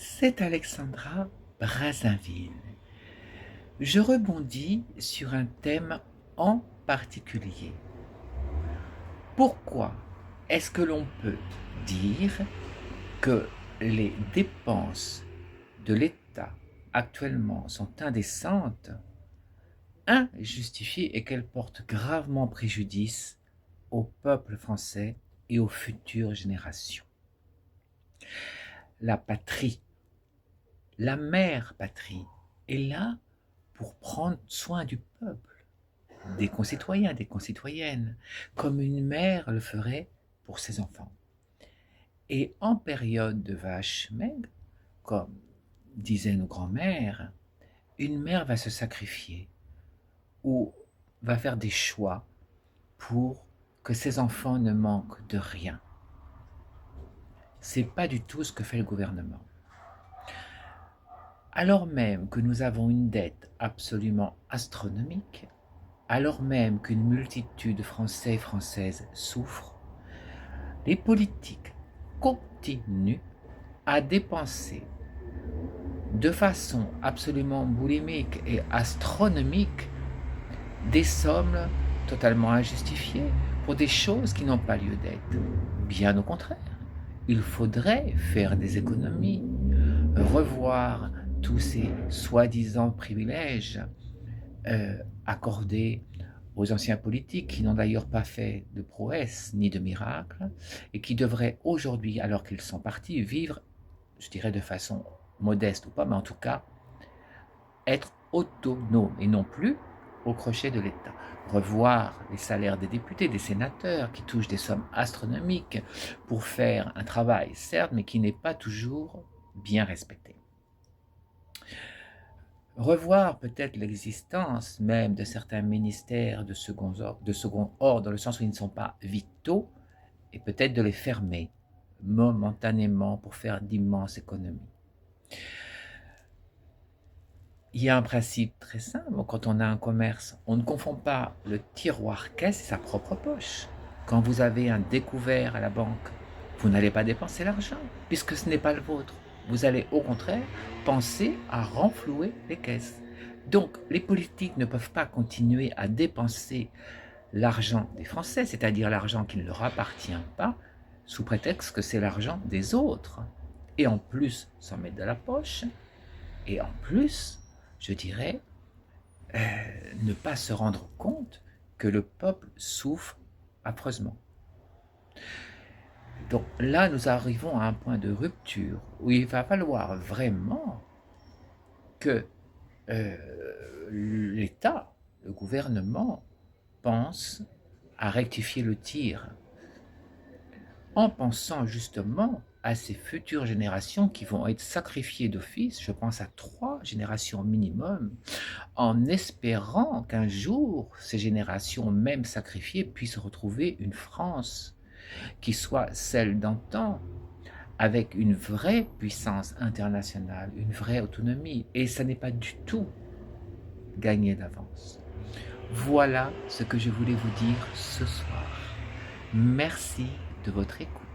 C'est Alexandra Brazinville. Je rebondis sur un thème en particulier. Pourquoi est-ce que l'on peut dire que les dépenses de l'État actuellement sont indécentes, injustifiées et qu'elles portent gravement préjudice au peuple français et aux futures générations? La patrie, la mère patrie, est là pour prendre soin du peuple, des concitoyens, des concitoyennes, comme une mère le ferait pour ses enfants. Et en période de vache maigre, comme disaient nos grands-mères, une mère va se sacrifier ou va faire des choix pour que ses enfants ne manquent de rien. C'est pas du tout ce que fait le gouvernement. Alors même que nous avons une dette absolument astronomique, alors même qu'une multitude de Français et Françaises souffrent, les politiques continuent à dépenser de façon absolument boulimique et astronomique des sommes totalement injustifiées pour des choses qui n'ont pas lieu d'être. Bien au contraire, il faudrait faire des économies, revoir tous ces soi-disant privilèges accordés aux anciens politiques qui n'ont d'ailleurs pas fait de prouesse ni de miracle et qui devraient aujourd'hui, alors qu'ils sont partis, vivre, je dirais de façon modeste ou pas, mais en tout cas, être autonomes et non plus au crochet de l'État. Revoir les salaires des députés, des sénateurs qui touchent des sommes astronomiques pour faire un travail, certes, mais qui n'est pas toujours bien respecté. Revoir peut-être l'existence même de certains ministères de second ordre, dans le sens où ils ne sont pas vitaux, et peut-être de les fermer momentanément pour faire d'immenses économies. Il y a un principe très simple, quand on a un commerce, on ne confond pas le tiroir caisse et sa propre poche. Quand vous avez un découvert à la banque, vous n'allez pas dépenser l'argent, puisque ce n'est pas le vôtre. Vous allez au contraire penser à renflouer les caisses. Donc les politiques ne peuvent pas continuer à dépenser l'argent des Français, c'est-à-dire l'argent qui ne leur appartient pas, sous prétexte que c'est l'argent des autres. Et en plus, s'en mettre de la poche, et en plus, je dirais, ne pas se rendre compte que le peuple souffre affreusement. Donc là, nous arrivons à un point de rupture où il va falloir vraiment que l'État, le gouvernement, pense à rectifier le tir en pensant justement à ces futures générations qui vont être sacrifiées d'office, je pense à 3 générations minimum, en espérant qu'un jour, ces générations même sacrifiées puissent retrouver une France qui soit celle d'antan, avec une vraie puissance internationale, une vraie autonomie. Et ça n'est pas du tout gagné d'avance. Voilà ce que je voulais vous dire ce soir. Merci de votre écoute.